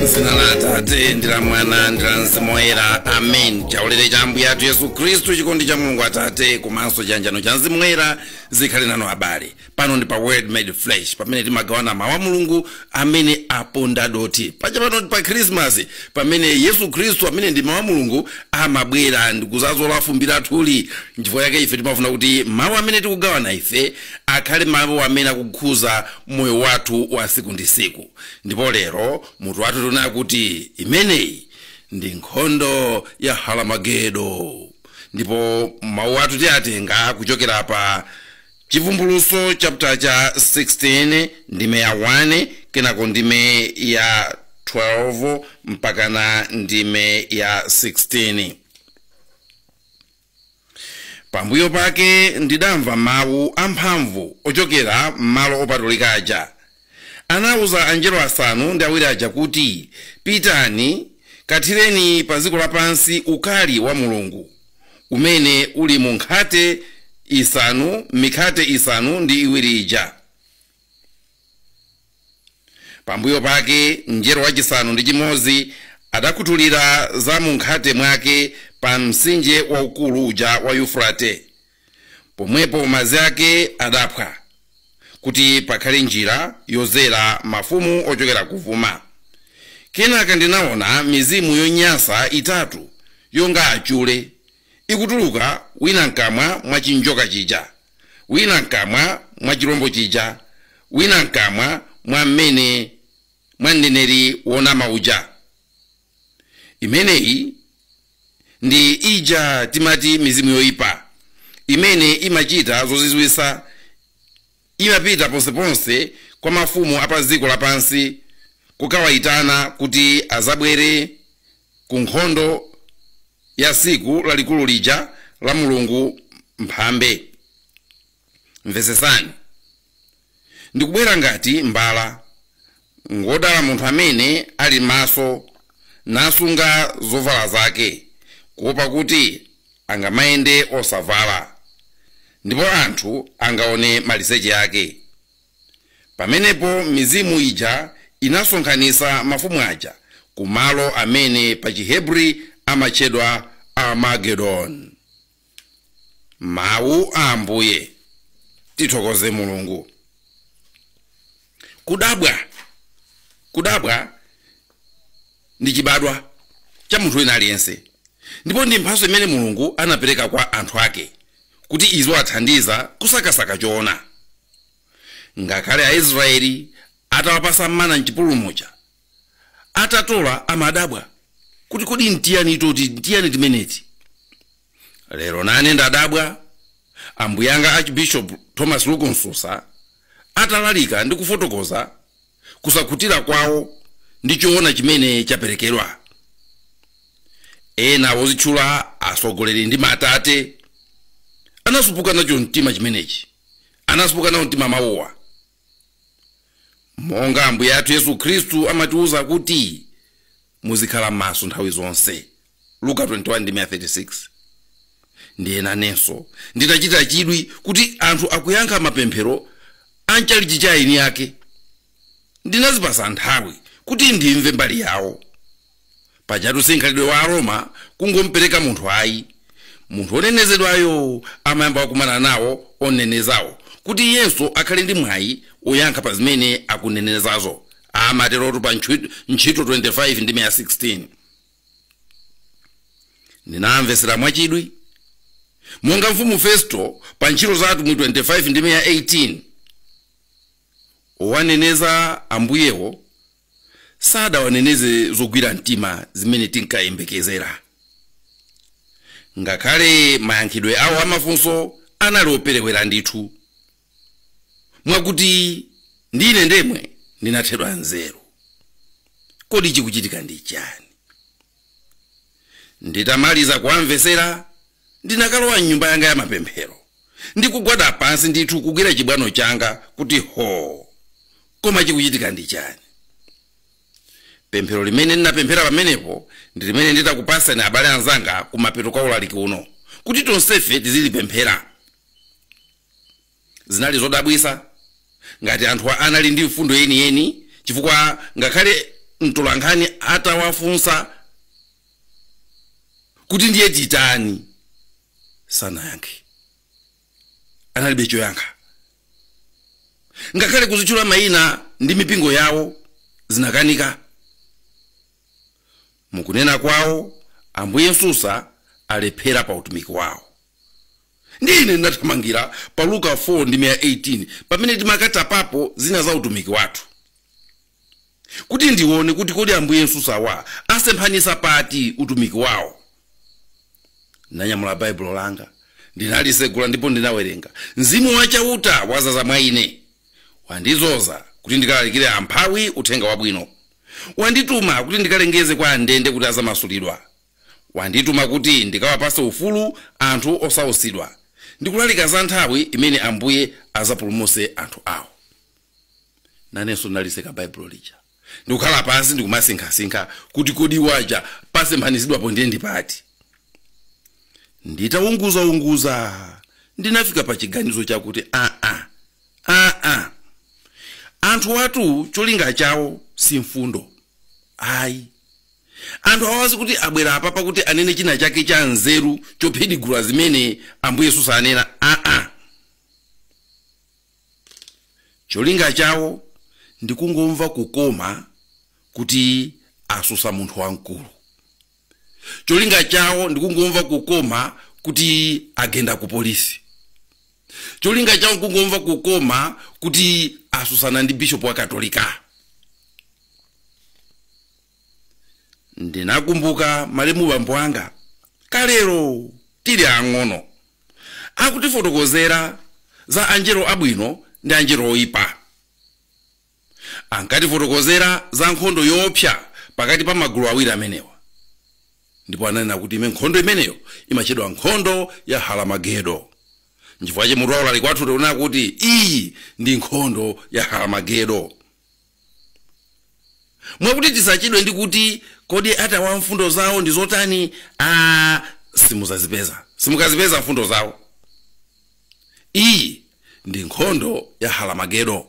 Zina la Atate ndi la Mwana ndi la Mzimu Woyera. Amen. Chaulere cha Ambuye athu Yesu Khristu, chikondi cha Mulungu Atate komanso chiyanjano cha Mzimu Woyera zikhale nanu abale. Pano ndi pa Word Made Flesh, pamene timagawana mawu a Mulungu amene aponda doti. Paja pano ndi pa Christmas, pamene Yesu Khristu amene ndi mawu a Mulungu amabwera ndi kuzazola fumbi lathuli. Chifukwa yake ife timafuna kuti mawu amene tikugawana ife akhale mawu amene akukhuza moyo wathu wa siku ndi siku. Ndipo lero mutu wathu tunena kuti imeneyi ndi nkhondo ya Halamegedo. Ndipo mawu athu tiyatenga kuchokera pa Chivumbulutso chapter cha 16 ndime ya 1 kenako ndime ya 12 mpaka na ndime ya 16. Pambuyo pake ndidamva mawu amphamvu ochokera m'malo opatulika aja. Anawuza angelo asanu ndi awiri aja kuti, pitani kathireni pa dziko lapansi ukali wa Mulungu umene uli mu mikhate isanu ndi iwiri ija. Pambuyo pake mngelo wachisanu ndi chimodzi adakhuthulira za mu nkhate mwake pa mtsinje waukulu uja wa Yufrate. Pomwepo madzi ake adaphwa kuti pakhale njira yozera mafumu ochokera kuvuma. Kenaka ndinaona mizimu yonyansa itatu yonga achule ikutuluka, wina mkamwa mwa chinjoka chija, wina mkamwa mwa chirombo chija, wina mkamwa mwa mneneri wonama uja. Imeneyi ndi ija timati mizimu yoyipa imene imachita zozizwitsa, imapita ponseponse kwa mafumu apa dziko lapansi kukawayitana kuti azabwere ku nkhondo ya siku lalikulu lija la Mulungu mphambe. Mvesesani, ndikubwera ngati mbala. Ngodala munthu amene ali maso nasunga zovala zake, kuopa kuti angamayende osavala, ndipo anthu angaone maliseche ake. Pamenepo mizimu ija inasonkhanitsa mafumu aja ku malo amene pa Chihebri amatchedwa Armageddon. Mawu a Ambuye. Tithokoze Mulungu. Kudabwa ndi chibadwa cha munthu wina aliyense, ndipo ndi mphatso imene Mulungu anapereka kwa anthu ake kuti izowathandiza kusakasaka choona. Ngakhale Aisraeli atawapasa mana m'chipululu muja, atatola amadabwa kuti kodi ntiyani timeneti. Lero nane ndadabwa. Ambuye anga Archbishop Thomas Lukunsusa atalalika ndi kufotokoza kusakhutira kwawo ndi choona chimene chaperekedwa. Ena wozitchula asogoleri ndi matate anasupuka nacho mtima chimenechi, anasupuka nawo mtima mawowa. Monga Ambuye athu Yesu Khristu amatiuza kuti muzikhala maso nthawi zonse, Luka 21:36. Ndiye nanenso nditachita chidwi kuti anthu akuyankha mapemphero anchalichi cha eni ake, ndinazipasa nthawi kuti ndimve mbali yawo. Pajatu sinkhalidwe wa Aroma kungompereka munthu ayi. Munthu onenezedwayo amayamba wakumana nawo onenezawo kuti iyenso akhale ndi mwayi oyankha pa zimene akunenezazo. Amaterotu pa ntchito 25 ndime ya 16. Ndinamvesera mwachidwi monga mfumu Festo pa ntchito zathu mu 25 ndime ya 18. Owaneneza Ambuyewo sadawaneneze zogwira mtima zimene tinkayembekezera. Ngakhale mayankhidwe awo amafunso anali operewera ndithu, mwakuti ndine ndemwe ndinathedwa nzeru. Kodi chikuchitika ndi chani? Nditamaliza kuwamvesera, ndinakalowa m'nyumba yanga ya mapemphero ndikugwada pansi ndithu kugwira chibwano changa kuti ho, koma chikuchitika ndi chani? Pemphero limene ndinapemphera pamenepo ndi limene nditakupasani abale anzanga kumapeto kwa ulaliki uno kuti tonsefe tizilipemphera. Zinali zodabwisa ngati anthu anali ndi mfundo yeniyeni, chifukwa ngakhale mtolankhani atawafunsa kuti ndiye titani sanayankhe, analibe choyankha. Ngakhale kuzitchula mayina ndi mipingo yawo zinakanika. Mukunena kwawo Ambuye Nsusa alephera pa utumiki wawo. Ndine ndathamangira pa Luka 4:18 pamene timakatapapo zina za utumiki wathu, kuti ndione kuti kodi Ambuye Nsusa wa asemphanisa pati utumiki wawo. Nanyamula Baibulo langa ndinalisegula ndipo ndinawerenga. Mzimu wachauta wazaza mwa ine, wandizoza kuti ndikalalikire amphawi uthenga wabwino, wandituma kuti ndikalengeze kwa andende kuti azamasulidwa, wandituma kuti ndikawapase ufulu anthu osausidwa, ndikulalika za nthawi imene Ambuye azapulumuse anthu awo. Nanenso ndinaliseka Baibulo lija ndikukhala pansi ndikumasinkhasinkha kuti kodi waja pasemphanizidwapo ndiye ndipati. Nditaunguza ndinafika pa chiganizo chakuti anthu atu cholinga chawo si mfundo ayi. Anthu awazi kuti abwera apa pakuti anene china chake cha nzeru chophidigula zimene Ambuye Nsusa anena. Cholinga chawo ndikungomva kukoma kuti asusa munthu wamkulu. Cholinga chawo ndikungomva kukoma kuti agenda ku polisi. Cholinga chawo ndikungomva kukoma kuti asusana ndi bishop wa Katolika. Ndinakumbuka malemu bambo anga kalero tili ang'ono akutifotokozera za anjelo abwino ndi anjelo oyipa. Ankatifotokozera za nkhondo yoopsa pakati pa magulu awiri amenewa, ndipo ananena kuti nkhondo imeneyo imachedwa nkhondo ya Halomagedo. Nchifukwa che mutu waulali kwathu tikunena kuti iyi ndi nkhondo ya Halomagedo. Mwakuti tisachidwe ndi kuti kodi atawa mfundo zawo ndi zotani, simukazipeza mfundo zawo. Iyi ndi nkhondo ya Halomagedo.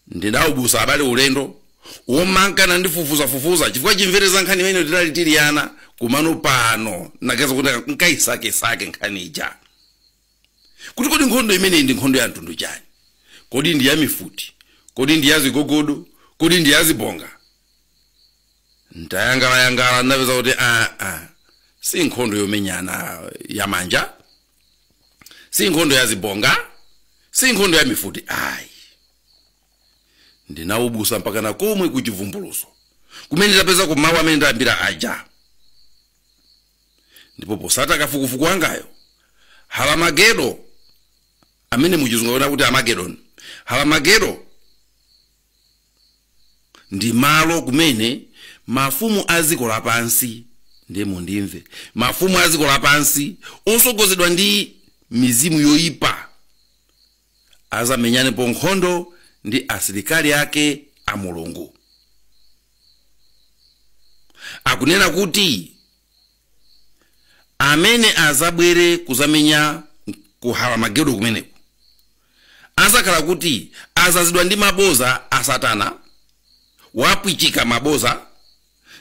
Ndinaubusa abale ulendo womankana ndifufuza chifukwa chimvereza nkhani imene tilalitiriyana kumano pano nakaza kuti nkaisake nkhani ija. Kuti kodi nkhondo imene ndi nkhondo ya mtundu chani? Kodi ndi ya mifuti? Kodi ndi ya zigogodo? Kodi ndi ya zibonga? Ndayangala ndapeza kuti si nkhondo yomenyana ya manja, si nkhondo ya zibonga, si nkhondo ya mifuti ayi. Ndinaubusa mpaka na komwe kuchivumbuluso kumene tapeza kumawu amene ndayambira aja. Ndipo posata kafukufuku wangayo Halomagedo amene muchizungu ona kuti Armageddon. Halomagedo ndi malo kumene mafumu aziko lapansi, ndiye mundimve, mafumu aziko lapansi osogozedwa ndi mizimu yoyipa azamenyane po nkhondo ndi asilikali ake a Mulungu. Akunena kuti amene azabwere kuzamenya ku Halomagedo kumeneko azakhala kuti azazidwa ndi maboza a Satana, wapwichika maboza,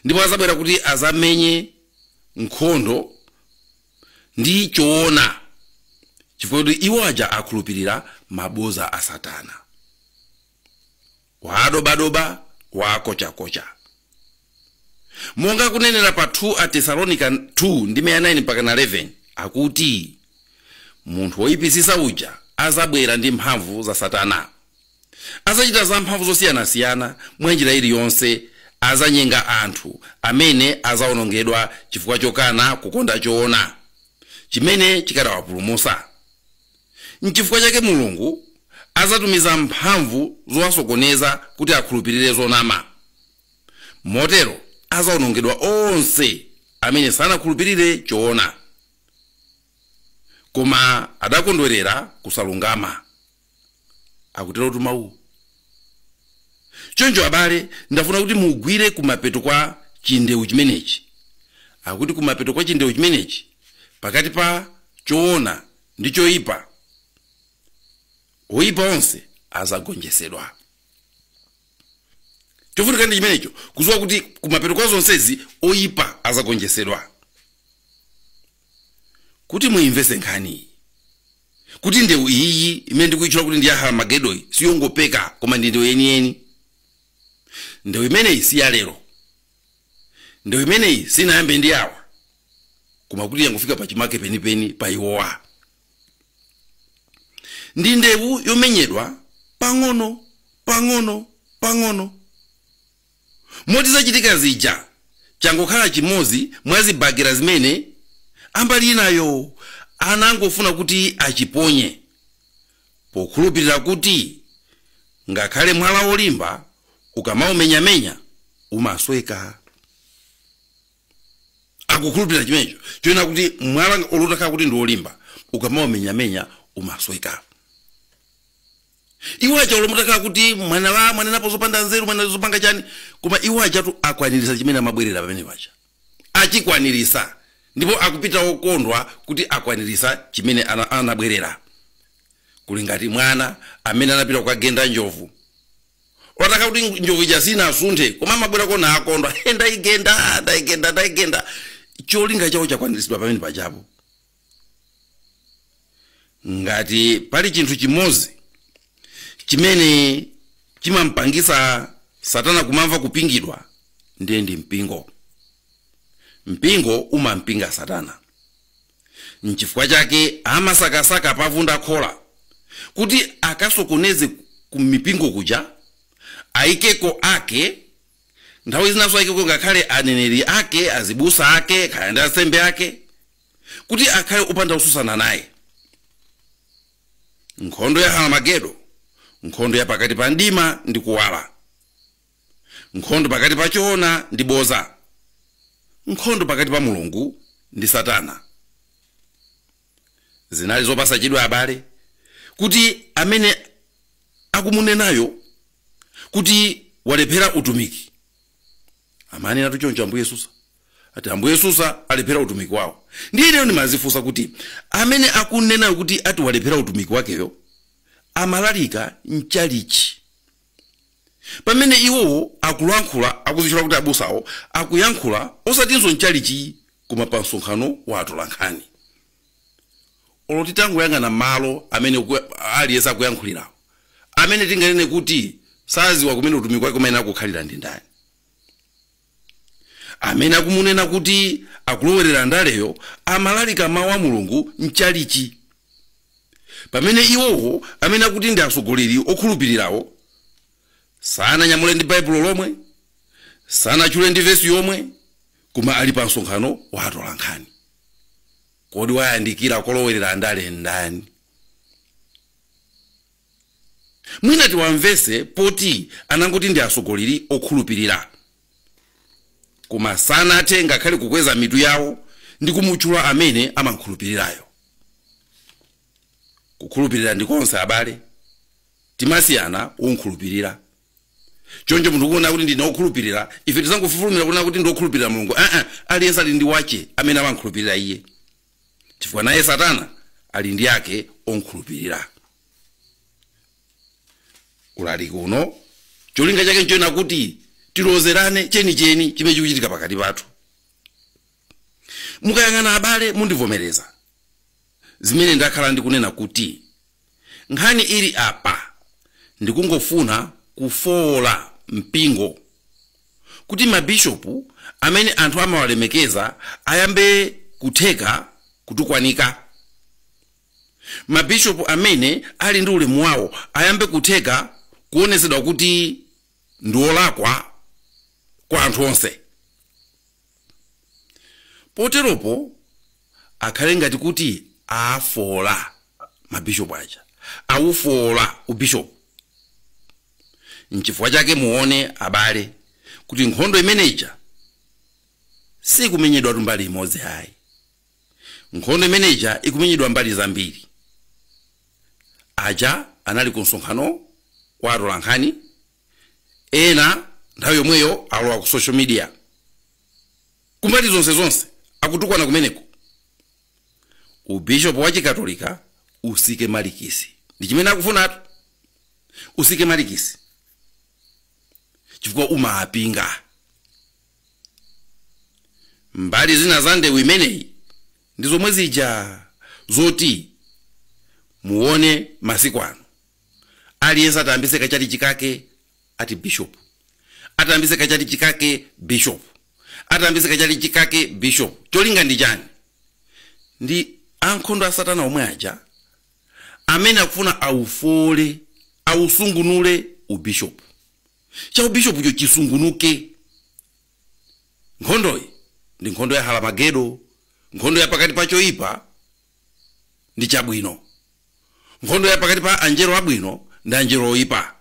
ndipo azabwera kuti azamenye nkhondo ndi choona, chifukwa kuti iwo aja akhulupirira maboza a Satana. Wadobadoba wakochakocha. Monga kunenera pa 2 Tesalonika 2:9 mpaka 11 akuti munthu woyipisisa uja azabwera ndi mphamvu za Satana. Azachita za mphamvu zosiyana-siyana mwa njira iliyonse, azanyenga anthu amene azawonongedwa chifukwa chokana kukonda choona chimene chikadawapulumusa. N'chifukwa chake Mulungu azatumiza mphamvu zowasokoneza kuti akhulupirire zonama. Motero azawonongedwa onse amene sanakhulupirire choona, koma adakondwerera kusalungama. Akutero tumawu. Choncho abale, ndafuna kuti mugwire kumapeto kwa chindewu chimenechi. Akuti kumapeto kwa chindewu chimenechi pakati pa choona ndi choyipa, oyipa onse azagonjesedwa. chofunika ndi chimenecho kuziwa kuti kumapeto kwa zonsezi oyipa azagonjetsedwa. Kuti muimvese nkhani kuti ndewu iyi imene ndikuitchula kuti ndi ya Armageddon siyongopeka koma ndi ndewu yeniyeni. Ndewu imeneyi si ya lero, ndewu imeneyi sinayambe ndi awa koma kuti yangofika pachimake penipeni pa iwowa. Ndi ndewu yomenyedwa pang'ono pang'ono pang'ono. Moti zachitika zija changokhala chimodzi mwa zibagira zimene ambali inayo anangofuna kuti achiponye pokhulupirira kuti ngakhale mwala olimba ukamaumenya umasweka. Akukhulupirira chimenecho choona kuti mwala olotaka kuti ndi olimba ukamaumenya umasweka. Iwo acha olomutaka kuti mwanenapo zopanda nzeru mwana zopanga chani koma iwo achatu akwanirisa chimene amabwerera pamene pacha. Achikwanirisa ndipo akupita okondwa kuti akwanirisa chimene anabwerera. Kuli ngati mwana amene anapita kukagenda njovu. Wataka kuti njovu ija sinasunthe koma amabwera kona akondwa ndaigenda. Cholinga chawo chakwaniritsidwa pamene pachapo. Ngati pali chinthu chimodzi chimene chimampangisa Satana kumamva kupingidwa ndi mpingo. Mpingo umampinga Satana. Nchifukwa chake amasakasaka pavunda khola kuti akasokoneze kumipingo kuja aikeko ake nthawi zinaso aikeko ngakhale aneneri ake azibusa ake kayenda asembe ake kuti akhale upanda ususana naye. Nkhondo ya Armageddon, nkhondo ya pakati pa mdima ndi kuwala, nkhondo pakati pa choona ndi boza, nkhondo pakati pa Mulungu ndi Satana. Zinali zopasa chidwi abale kuti amene akumunenayo kuti walephera utumiki. Amani natu choncho Ambuye Yesusa ati Ambuye Yesusa alephera utumiki wawo. Ndiye lero ndimazifunsa kuti amene akunenayo kuti ati walephera utumiki wakeyo amalalika nchalichi pamene iwowo akulankhula akuzichula kuti abusawo akuyankhula osatinso nchalichi koma pa msonkhano wa atolankhani. Oloti tangoyang'ana malo amene aliyense akuyankhulirawo amene tinganene kuti saziwa kumene utumiki wake kumene akukhalira ndi ndani. Amene akumunena kuti akulowerera ndaleyo amalalika mawu a Mulungu nchalichi pamene iwowo amene akuti ndi asogoleri okhulupirirawo sananyamule ndi Baibulo lomwe, sanachule ndi vesi yomwe, koma ali pa msonkhano wa atolankhani. Kodi wayandikira kolowerera ndale ndani? Mwina tiwamvese poti anangoti ndi asogoleri okhulupirira koma sanathe ngakhale kukweza mitu yawo ndi kumuchula amene amankhulupirirayo. Kukhulupirira ndikonse abale timasiyana onkhulupirira. Choncho munthu kuona kuti ndine okhulupirira ife tizangofufulumira kuona kuti ndokhulupirira Mulungu. Aliyense ali ndi wache amene amankhulupirira iye. Chifukwa naye Satana ali ndi yake onkhulupirira. Ulali kuno cholinga chake nchoena kuti tilozerane chenicheni chimene chikuchitika pakati pathu. Mukayang'ana abale mundivomereza zimene ndakhala ndikunena kuti nkhani ili apa ndikungofuna kufola mpingo kuti mabishopu amene anthu amawalemekeza ayambe kutheka kutukwanika. Mabishopu amene ali ndi ulemu wawo ayambe kutheka kuonesedwa kuti ndiolakwa kwa anthu onse. Poteropo akhale ngati kuti afola mabishopu aja awufola ubishopu. Nchifukwa chake muone abale kuti nkhondo imeneja sikumenyedwa mbali imodzi hayi. Nkhondo imeneja ikumenyedwa mbali zambiri. Aja anali ku msonkhano wa atolankhani, ena nthawi yomweyo alowa ku social media. Kumbali zonse akutukwana kumeneko. Ubishopu wa Chikatolika usike malikisi ndi chimene akufunatu, usike malikisi. chifukwa umapinga. Mbali zina za ndewu imeneyi ndi zomwe zija zoti muone masiku ano aliyense atambise kachali chikake ati bishop, atambise kachali chikake bishop, atambise kachali chikake bishop. Cholinga ndi chani? Ndi ankhondo a Satana omwe aja amene akufuna aufole, ausungunule ubishop. Cha ubishop cho chisungunuke. Nkhondoyi ndi nkhondo ya Halamagedo, nkhondo ya pakati pa choipa ndi chabwino, nkhondo ya pakati pa anjelo abwino ndi anjelo oyipa.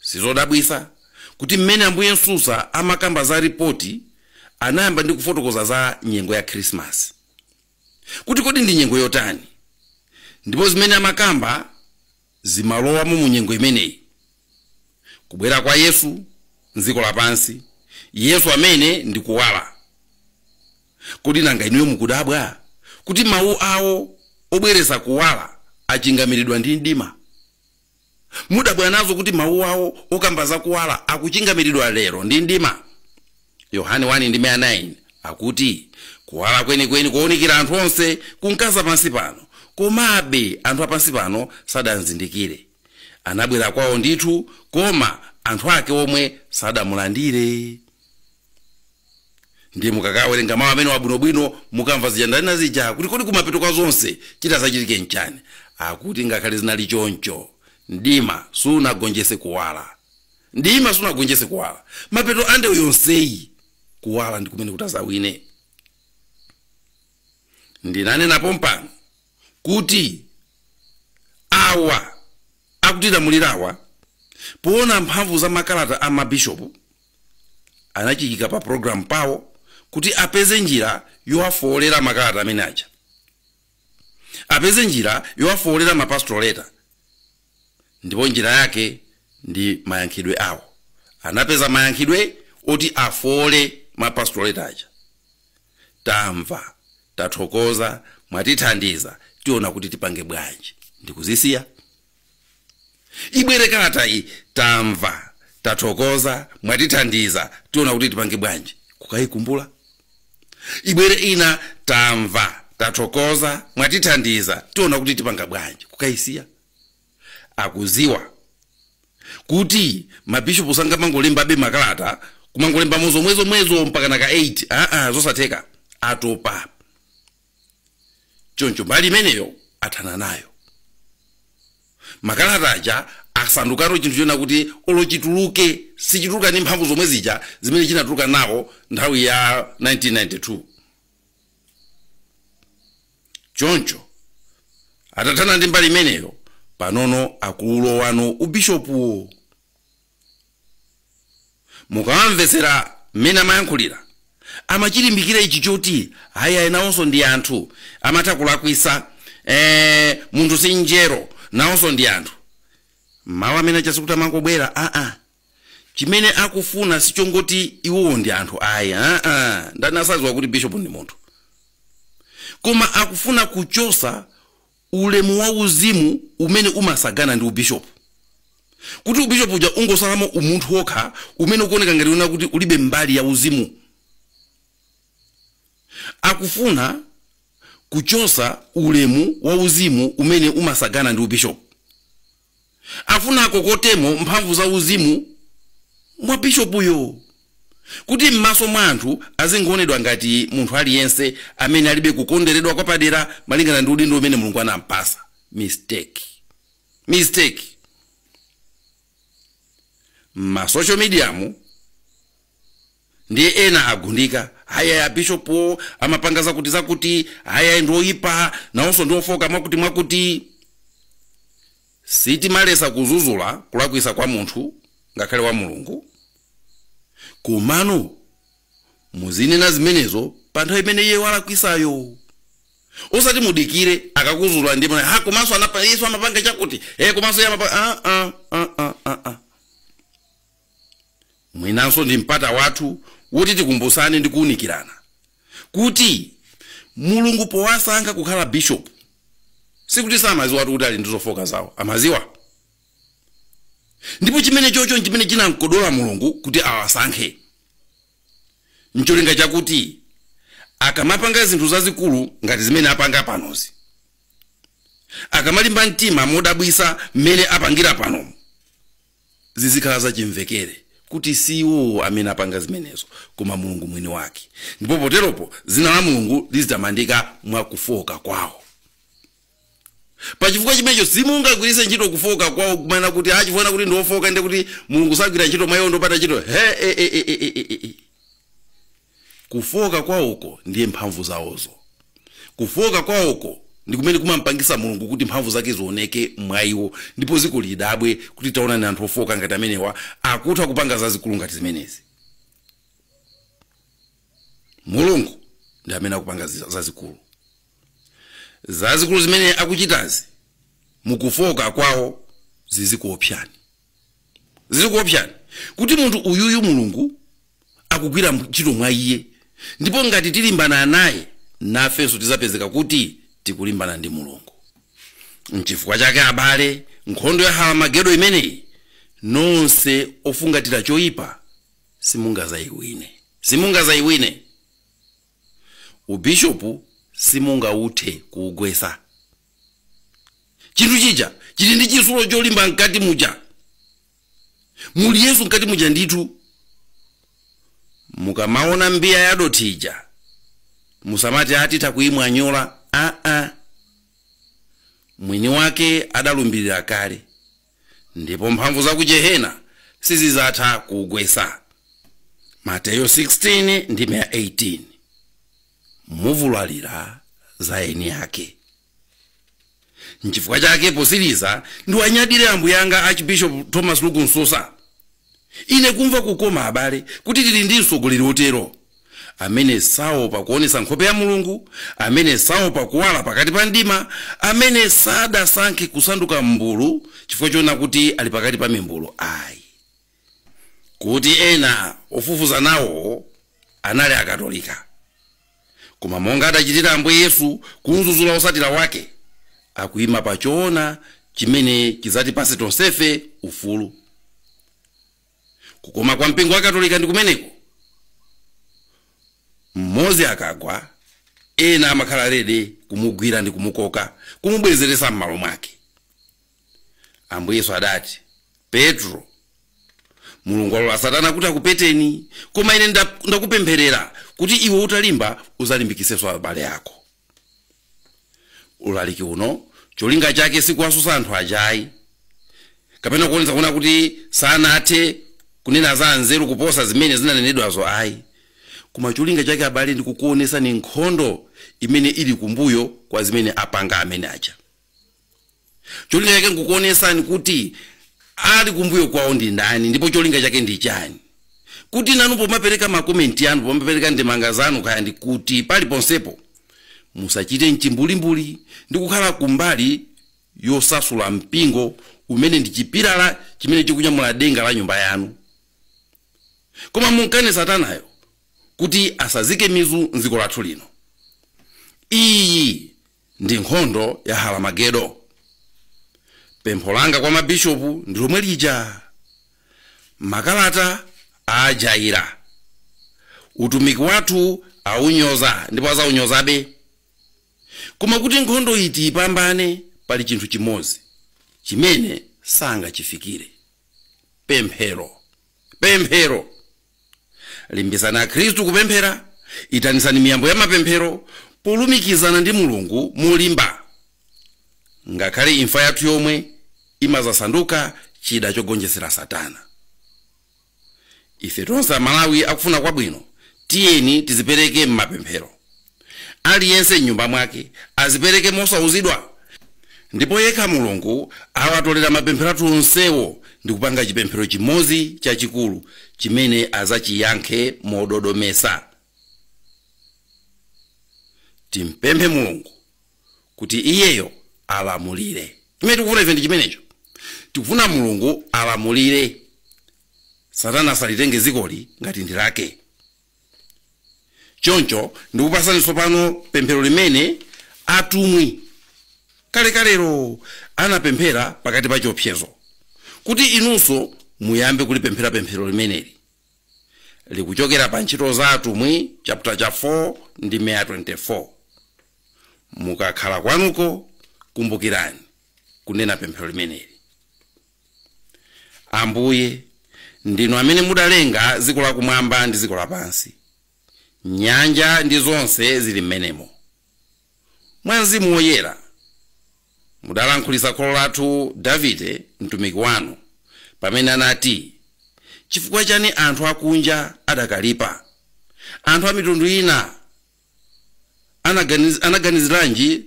Sizodabwisa kuti mmene Ambuye Nsusa amakamba za ripoti anayamba ndi kufotokoza za nyengo ya Christmas, kuti kodi ndi nyengo yotani, ndipo zimene amakamba zimalowa mu nyengo imeneyi: kubwera kwa Yesu nziko lapansi, Yesu amene ndi kuwala. Kodi nanga inuyo mukudabwa kuti mawu awo obweresa kuwala achingamiridwa ndi mdima? Mudabwa nazo kuti mawu awo okamba za kuwala akuchingamiridwa lero ndi mdima? Yohane 1:9 akuti kuwala kwenikweni kuonekera anthu onse kunkaza pansi pano, komabe anthu apansi pano sadanzindikire. Anabwera kwawo ndithu, koma anthu ake omwe sadamulandire. Ndiye mukakawerenga mawu amene wabwinobwino mukamva zijandana zija kuti kodi kumapeto kwa zonse chitazachitike nchani. Akuti ngakhale zinali choncho, mdima sunagonjese kuwala, mdima sunagonjese kuwala. Mapeto ande yonseyi kuwala ndi kumene kutazawine. Ndinanena pompano kuti awa akutilamulirawa poona mphamvu za makalata a mabishopu anachiyika pa program pawo kuti apeze njira yowafolera makalata amene aja, apeze njira yowafolera mapastoleta. Ndipo njira yake ndi mayankhidwe awo. Anapeza mayankhidwe oti afole mapastoleta aja. Tamva, tathokoza, mwatithandiza, tiona kuti tipange bwanji. Ndikuzisiya ibwere kalata iyi: tamva, tathokoza, mwatithandiza, tiona kuti tipange bwanji. Kukayikumbula. Ibwere ina: tamva, tathokoza, mwatithandiza, tiona kuti tipanga bwanji. Kukayisiya. Akuziwa kuti mabishopu sangamangolemba be makalata kumangolemba mwezo mpaka naka 8. Zosatheka, atopa. Choncho mbali imeneyo athana nayo. Makalata aja asandukano chinthu chona kuti olochituluke sichituluka ndi mphamvu zomwe zija zimene chinatuluka nawo nthawi ya 1992. Choncho atathana ndi mbali imeneyo, panono akulowano ubishopuwo. Mukamamvetsera mmene amayankhulira, amachilimbikira ichi choti aya nawonso ndi anthu, amatha kulakwisa, munthu si njero, nawonso ndi anthu. Mawu amene chasikuti amangobwera, chimene akufuna sichongoti iwowo ndi anthu aya. Ndani asadziwa kuti bishop ndi munthu, koma akufuna kuchosa ulemu wa uzimu umene umasagana ndi ubishop. Kuti ubishop uja ungosalamo umunthu wokha umene ukuoneka ngati una kuti ulibe mbali ya uzimu. Akufuna kuchosa ulemu wa uzimu umene umasagana ndi ubishop. Afuna akokotemo mphamvu za uzimu mwa bishop uyo, kuti m'maso mwa anthu azingoonedwa ngati munthu aliyense amene alibe kukonderedwa kwa padera malingana ndi udindo umene Mulungu anampasa. Mistake. Ma social media ndi ena agundika, haya ya bishopu amapanga zakuti haya ndi oyipa nawonso ndi ofoka mwakuti. Sitimalesa kuzuzula kulakwisa kwa munthu ngakhale wa Mulungu, kumano muzinena zimenezo pa nthawi imene iye walakwisayo. Osati mudikire akakuzula ndipo komanso Yesu amapanga chakuti komanso amapanga mwinanso ndi mpata wathu woti tikumbusane ndi kuunikirana kuti Mulungu powasankha kukhala bishop sikuti samaziwa kuti ali ndi zofoka zawo. Amaziwa. ndipo chimene chocho chimene chinamkodola Mulungu kuti awasankhe. Ncholinga chakuti akamapanga zinthu zazikulu ngati zimene apanga panozi, akamalimba mtima modabwisa mmene apangira pano, zizikhala zachimvekere kuti siwo amene apanga zimenezo koma Mulungu mwini wake. Ndipo poteropo zina la Mulungu lizitamandika mwa kufoka kwawo. Pachifukwa chimenecho simungagwiritse ntchito kufoka kwawo kumana kuti achifuna kuti ndiofoka ndi kuti Mulungu sagwira ntchito mwa iwo ndopata ntchito. Kufoka kwawoko ndiye mphamvu zawozo. Kufoka kwawoko ndi kumene kumampangisa Mulungu kuti mphamvu zake zioneke mwa iwo, ndipo ziko lidabwe kuti taona ni anthu ofoka ngati amenewa akutha kupanga zazikulu ngati zimenezi. Mulungu ndi amene akupanga zazikulu. Zazikulu zimene akuchitazi mukufoka kwawo zizikuopyani. Zizikuopyani kuti munthu uyuyu Mulungu akugwira ntchito mwa iye, ndipo ngati tilimbana naye nafenso tizapezeka kuti tikulimbana ndi Mulungu. N'chifukwa chake abale, nkhondo ya Hamagedo imeneyi nonse ofungatira choyipa simungazayiwine. Ubishopu simungauthe kuugwesa. Chinthu chija chili ndi chisulo cholimba mkati muja. Muli Yesu mkati muja ndithu. Mukamaona mbiya ya dotija musamati ati takuimwanyola. Mwini wake adalumbirira kale, ndipo mphamvu za ku Jehena sizizatha kuugwesa. Mateyo 16 ndi 18. Muvulalira za eni yake. N'chifukwa chake posiriza ndiwanyadire ambuye anga Archbishop Thomas Lugu Nsosa. Ine kumva kukoma abale kuti tili ndi mtsogoleri otero amene saopa kuonesa nkhope ya Mulungu, amene saopa kuwala pakati pa mdima, amene sadasankhe kusanduka mbulu chifukwa chona kuti ali pakati pa mimbulu ayi. Kuti ena ofufuza nawo anali akatolika, koma monga adachitira Ambuye Yesu kunzuzula osatira wake, akuima pachoona chimene chizatipase tonsefe ufulu. Kukoma kwa mpingo wa Katolika ndi kumeneko, mmodzi akagwa ena amakhala rede kumugwira ndi kumukoka, kumubwezeresa m'malo mwake. Ambuye Yesu adati, Petro, Mulungu alola Satana kuti akupeteni, koma ine ndakupempherera kuti iwe utalimba uzalimbikisenso abale ako. Ulaliki uno cholinga chake sikuwasusa anthu ajayi, kapena kuonesa kuna kuti sanathe kunena za nzeru kuposa zimene zinanenedwazo ayi. Koma cholinga chake abale ndi kukuonesa ni nkhondo imene ili kumbuyo kwa zimene apanga amene aja. Cholinga chake nkukuonesa ni kuti ali kumbuyo kwawo ndi ndani, ndipo cholinga chake ndi chani. Kuti nanu pomapereka makomenti anu, pomapereka ndemanga zanu kaya ndi kuti pali ponsepo musachite mchimbulimbuli ndi kukhala kumbali yosasula mpingo umene ndi chipilala chimene chikunyamula denga la nyumba yanu. Koma munkane Satanayo kuti asazike mizu nziko lathu lino. Iyi ndi nkhondo ya Hamagedo. Pempho langa kwa mabishopu ndi lomwe lija. Makalata ajaira. Utumiki wathu aunyoza ndipo azaunyozabe. Koma kuti nkhondo iti ipambane pali chinthu chimodzi chimene sangachifikire. Pemphero. Limbisana Khristu kupemphera, itanisani miyambo ya mapemphero, polumikizana ndi Mulungu mulimba. Ngakhale imfa yathu yomwe imazasanduka chida chogonjesera Satana. Ife tonse Malawi akufuna kwabwino, tiyeni tizipereke mmapemphero. Aliyense nyumba mwake azipereke mosauzidwa, ndipo yekha Mulungu awatolera mapemphero athu onsewo ndi kupanga chipemphero chimodzi chachikulu chimene azachiyankhe mododomesa. Timpemphe Mulungu kuti iyeyo alamulire. Chimene tikufuna ife ndi chimenecho. Tikufuna Mulungu alamulire. Satana salitenge zikoli ngati ndi lake. Choncho ndikupasani tsopano pemphero limene atumwi kalekalero anapemphera pakati pa chiopsezo. kuti inunso muyambe kulipemphera pemphero limeneli. Likuchokera pa Ntchito za Atumwi chapter cha 4 ndi verse 24. Mukakhala kwanuko kumbukirani kunena pemphero limeneli. Ambuye, ndinu amene mudalenga dziko lakumwamba ndi dziko lapansi, nyanja ndi zonse zili m'menemo. Mwa Mzimu Woyera mudalankhulitsa kholo lathu Davide mtumiki wanu pamene anati, chifukwa chani anthu akunja adakalipa, anthu a mitundu ina anaganiziranji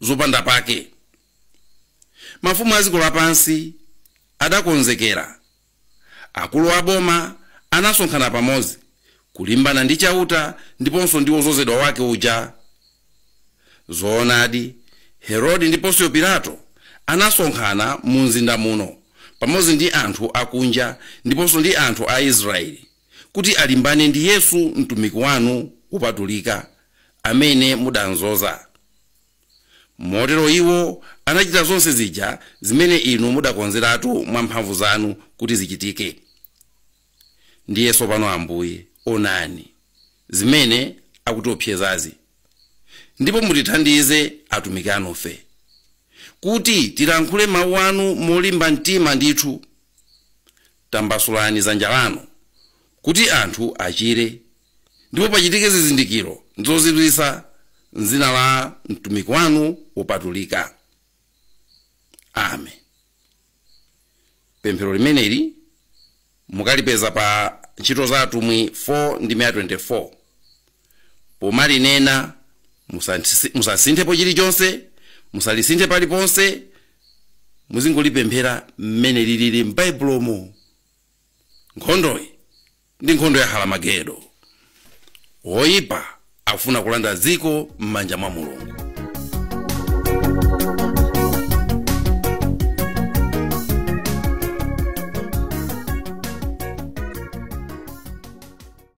zopanda pake. Mafumu a dziko lapansi adakonzekera, akulu a boma anasonkhana pamodzi kulimbana ndi chauta ndiponso ndi wozozedwa wake uja. Zoonadi, Herode ndi Poncio Pilato anasonkhana mu mzinda muno pamodzi ndi anthu akunja ndiponso ndi anthu a Israeli kuti alimbane ndi Yesu mtumiki wanu wopatulika amene mudanzoza. Motero iwo anachita zonse zija zimene inu mudakonzeratu mwa mphamvu zanu kuti zichitike. Ndiye tsopano Ambuye, onani zimene akutiopsezazi, ndipo mutithandize atumiki anufe kuti tilankhule mawu anu molimba mtima ndithu. Tambasulani dzanja lanu kuti anthu achire, ndipo pachitike zizindikiro zozizwitsa m'dzina la mtumiki wanu wopatulika. Amen. Pemphero limeneli mukalipeza pa Ntchito za Atumwi 4 ndi verse 24. Pomalinena musasinthepo chilichonse, musalisinthe paliponse, muzingolipemphera mmene lilili m'Baibulomo. Nkhondoyi ndi nkhondo ya Hamagedo. Woyipa akufuna kulanda dziko m'manja mwa Mulungu.